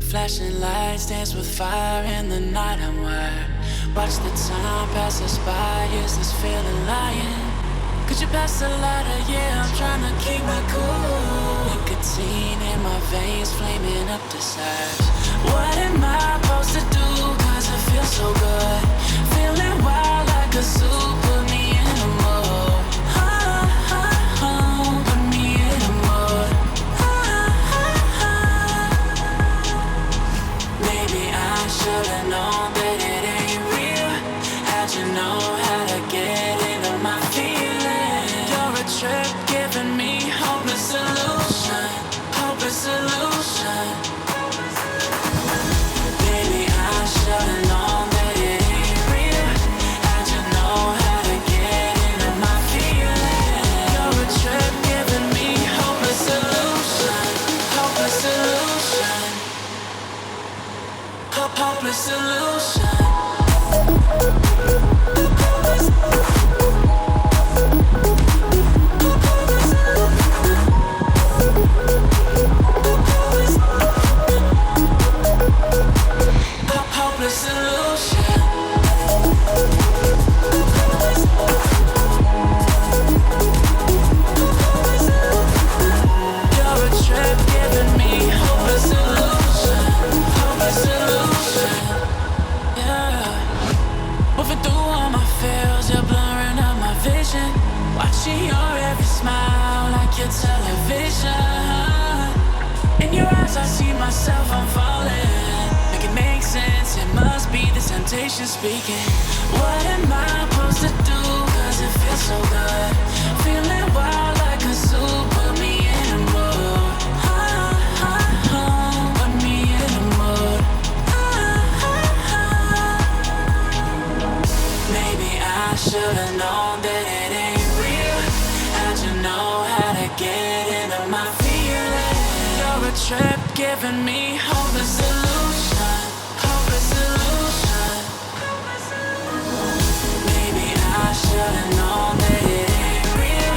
Flashing lights dance with fire in the night. I'm wired. Watch the time pass us by. Is this feeling lying? Could you pass the lighter? Yeah, I'm trying to keep my cool. Nicotine in my veins, flaming up the sides. What am I supposed to do? Cause it feels so good. Feeling wild like a zoo. Put me in a mood. Put me in a mood. Maybe I should've known that it ain't real. How'd you know how to get into my feelings? You're a trip giving me hopeless solution. Hopeless solution. Baby, I should've known that it ain't real. How'd you know how to get into my feelings? You're a trip giving me hopeless solution. Hopeless solution. Hopeless solution. Hopeless solution. You're a trip giving me hopeless solution. Hopeless solution. Yeah. Moving through all my fears, you're blurring out my vision. Watching your every smile like your television. In your eyes I see myself, I'm falling. Make it make sense, it must be the temptation speaking. What am I supposed to do? Cause it feels so good. Feeling wild like a zoo. Put me in a mood. Put me in a mood. Maybe I should've known that it ain't real. How'd you know how to get into my feelings? You're a trip giving me hopeless solution. Hopeless solution. Maybe I should've known that it ain't real.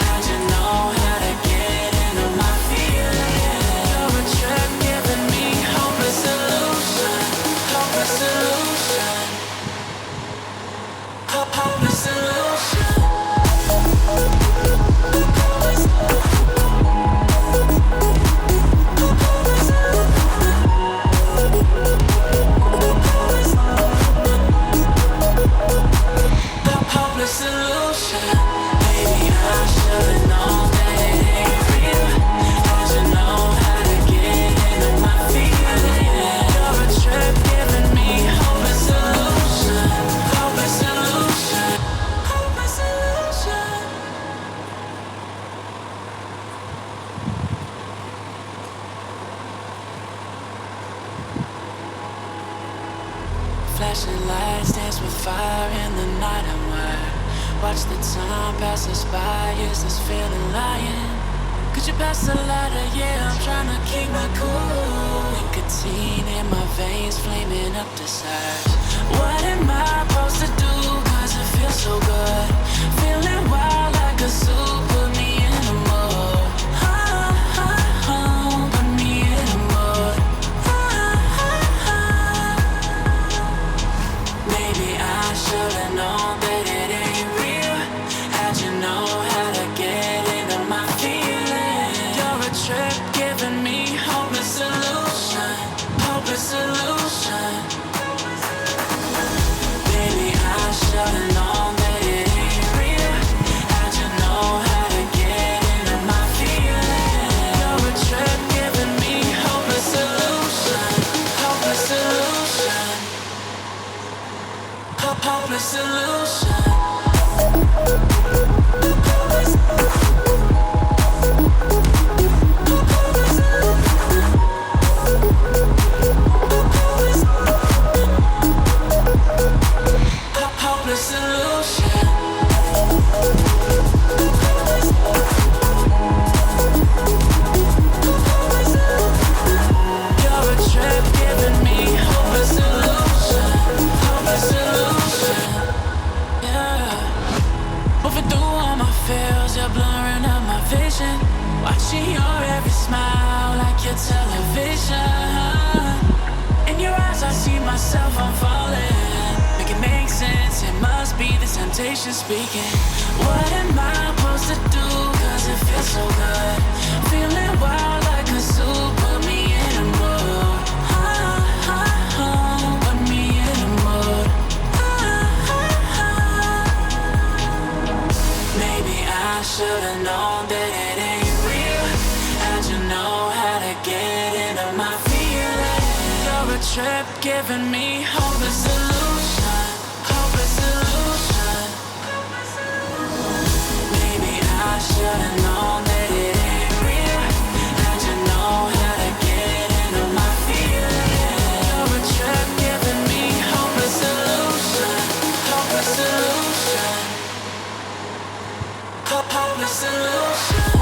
How'd you know how to get into my feelings? You're a trip giving me hopeless solution. Hopeless solution. Hopeless solution. Hopeless solution. Maybe I should've known that it ain't real. How'd you know how to get into my feelings? You're a trip giving me hopeless solution. Hopeless solution. Hopeless solution. Flashing lights dance with fire in the night. I'm wired. Watch the time pass us by. Is this feeling lying? Could you pass the lighter? Yeah, I'm trying to keep my cool. Nicotine in my veins, flaming up the sides. What am I supposed to do? Cause it feels so good. Feeling wild like a zoo. Put me in a mood. Put me in a mood. Maybe I should've known that it ain't real. How'd you know how to get into my feelings? You're a trip giving me hopeless solution. Hopeless solution. Maybe I should've known that it ain't real. How'd you know how to get into my feelings? You're a trip giving me hopeless solution. Hopeless solution. Hopeless solution. Hopeless solution. You're a trip giving me hopeless solution. Hopeless solution. Moving through all my fears, you're blurring out my vision. Watching your every smile like your television. I see myself, I'm falling. Make it make sense, it must be the temptation speaking. What am I supposed to do? Cause it feels so good. Feeling wild like a zoo, put me in a mood. Put me in a mood. Maybe I should've known that it ain't real. How'd you know how to get into my feelings? You're a trip giving me hopeless illusion. Hopeless illusion. Maybe I should've known that it ain't real. How'd you know how to get into my feelings? You're a trip giving me hopeless illusion. Hopeless illusion. Hopeless illusion.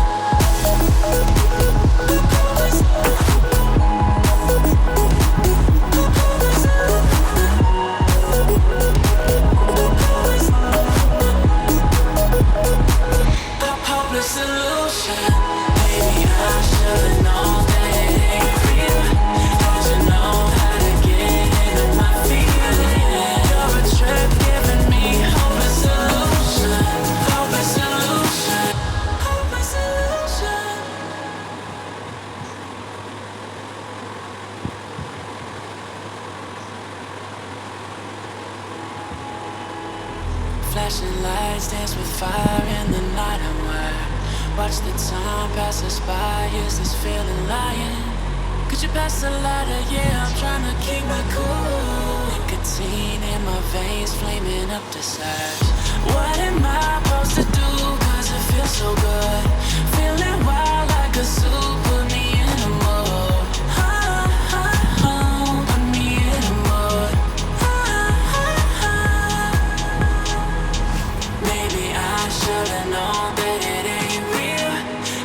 Hopeless illusion. Maybe I should've known that it ain't real. How'd you know how to get into my feelings? You're a trip giving me hopeless illusion. Hopeless illusion. Hopeless illusion. Flashing lights dance with fire in the night. I'm wired. Watch the time pass us by. Is this feeling lying? Could you pass the lighter? Yeah, I'm trying to keep my cool. Nicotine in my veins, flaming up the sides. What am I supposed to do? Cause it feels so good. Feeling wild like a zoo. Put me in a mood. Put me in a mood. Maybe I should've known that it ain't real.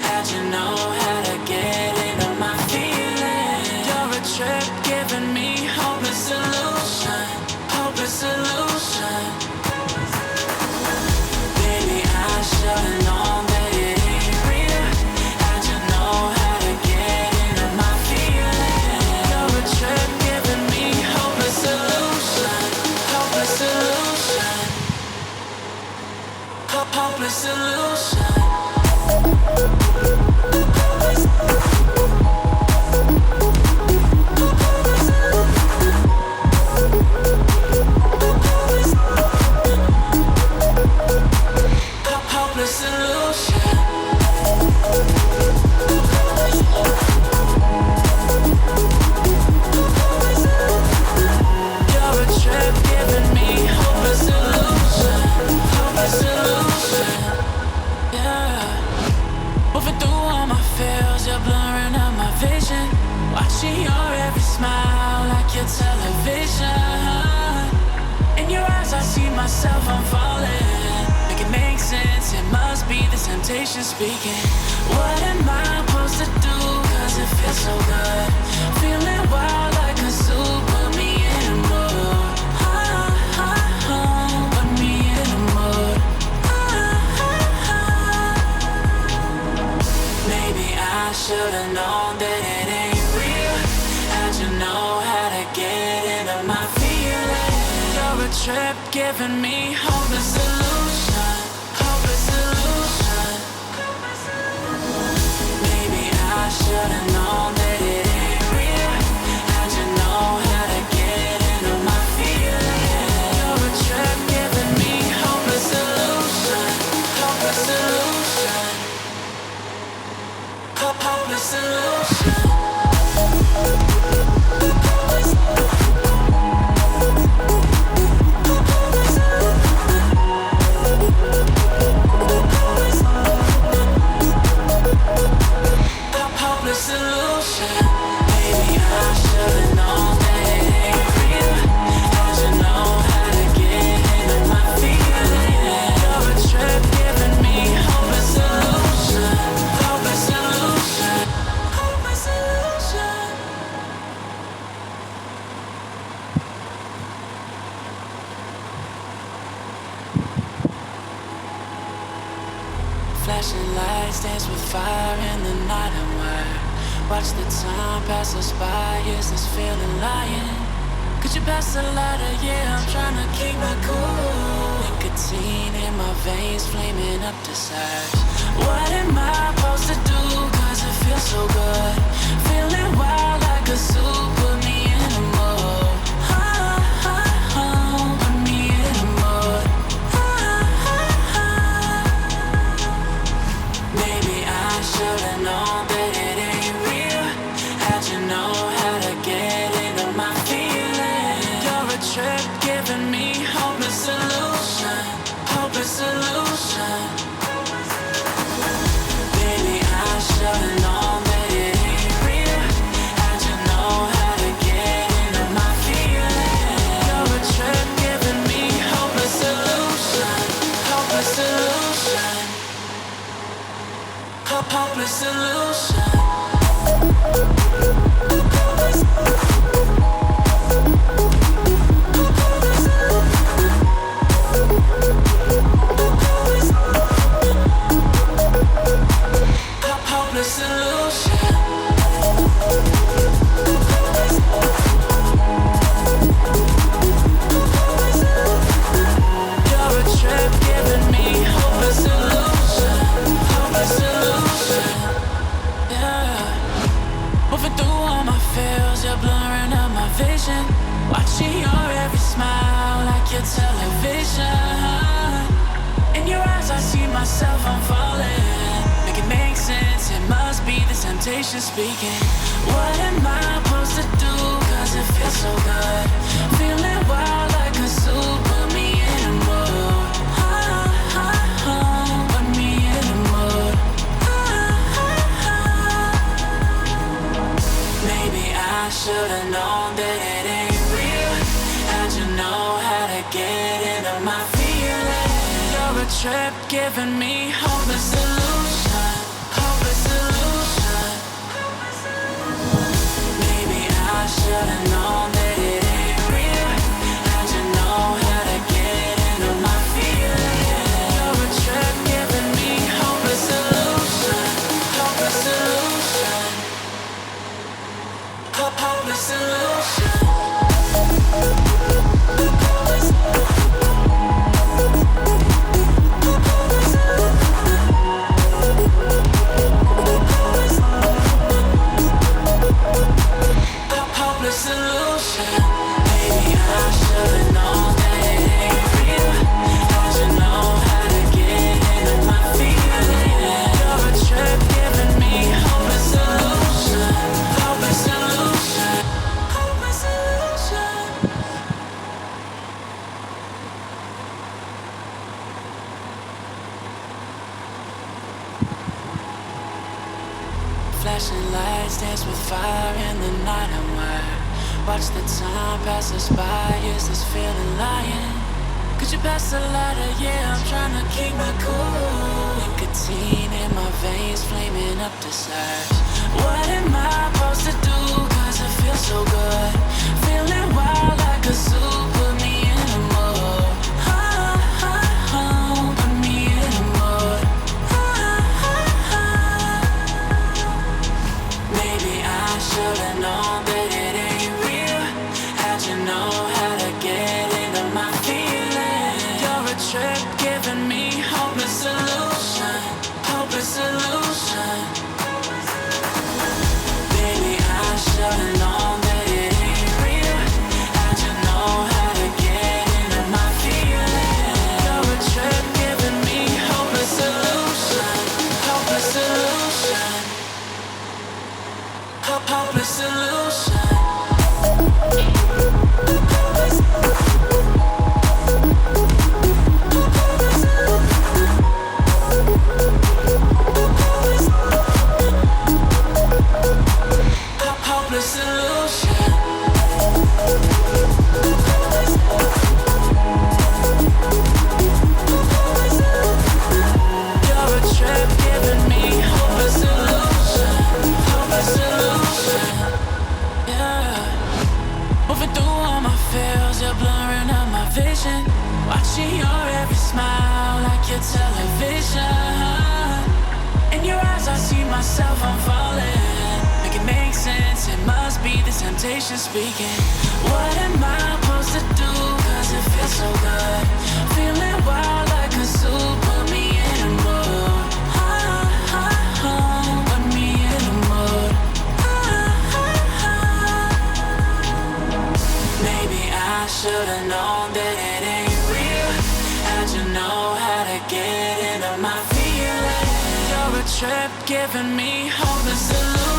How'd you know how to get into my feelings? You're a trip giving me hopeless illusion. Hopeless illusion. Maybe I should've known that it ain't real. How'd you know how to get into my feelings? You're a trip giving me hopeless illusion. Hopeless illusion. Hopeless illusion. Hopeless illusion. You're a trip giving me hopeless illusion. Hopeless illusion. Yeah. Moving through all my feels, you're blurring out my vision. Watching your every smile like your television. In your eyes I see myself, I'm falling. Make it make sense, it must be the temptation speaking. What am I supposed to do? Cause it feels so good. Feeling wild like a zoo. Put me in a mood. Put me in a mood. Maybe I should've known that it ain't real. How'd you know how to get into my feelings? You're a trip giving me hopeless illusion. Hopeless illusion. Maybe I should've known that it ain't real. How'd you know how to get into my feelings? You're a trip giving me hopeless illusion. Hopeless illusion. Hopeless illusion. Hopeless illusion. Maybe I should've known that it ain't real. How'd you know how to get into my feelings? You're a trip giving me hopeless illusion. Hopeless illusion. Hopeless illusion. Flashing lights dance with fire in the night. I'm wired. Watch the time pass us by. Is this feeling lying? Could you pass the lighter? Yeah, I'm trying to keep my cool. Nicotine in my veins, flaming up desires. What am I supposed to do? Cause it feels so good. Feeling wild like a zoo. Put me in a mood. Put me in a mood. Maybe I should've known that it ain't real. How'd you know how to get into my feelings? You're a trip giving me hopeless solution. Hopeless solution. Baby, I should've known that it ain't real. How'd you know how to get into my feelings? You're a trip giving me hopeless solution. Hopeless solution. Hopeless solution. Hopeless solution. You're a trip giving me hopeless solution. Hopeless solution. Yeah. Moving through all my feels, you're blurring out my vision. Watching your every smile like your television. In your eyes I see myself, I'm falling. Make it make sense, it must be the temptation speaking. What am I supposed to do? Cause it feels so good. Feeling wild like a zoo. Put me in a mood. Put me in a mood. Maybe I should've known that it ain't real. How'd you know how to get into my feelings? You're a trip giving me hopeless solution. Hopeless solution. Maybe I should've known that it ain't real. How'd you know how to get into my feelings? You're a trip giving me hopeless solution. Hopeless solution. Hopeless solution. Hopeless solution. Maybe I should've known that it ain't real. How'd you know how to get into my feelings? You're a trip giving me hopeless solution. Hopeless solution. Hopeless solution. Flashing lights dance with fire in the night. I'm wired. Watch the time pass us by. Is this feeling lying? Could you pass the lighter? Yeah, I'm trying to keep my cool. Nicotine in my veins, flaming up desires. What am I supposed to do? Cause it feels so good. Feeling wild like a zoo. Put me in a mood. Put me in a mood. Maybe I should've known that it ain't real. How'd you know how to get into my feelings? You're a trip giving me hopeless solution. Hopeless solution. Baby, I should've known that it ain't real. How'd you know how to get into my feelings? You're a trip giving me hopeless solution. Hopeless solution. Hopeless solution. Hopeless solution. You're a trip giving me hopeless solution. Hopeless solution. Yeah. Moving through all my feels, you're blurring out my vision. Watching your every smile like your television. In your eyes I see myself, I'm falling. Make it makes sense. It must be the temptation speaking. What am I supposed to do? Cause it feels so good. Feeling wild like a zoo. Put me in a mood. Put me in a mood. Maybe I should've known that it ain't real. How'd you know how to get into my feelings? You're a trip giving me hope and solution.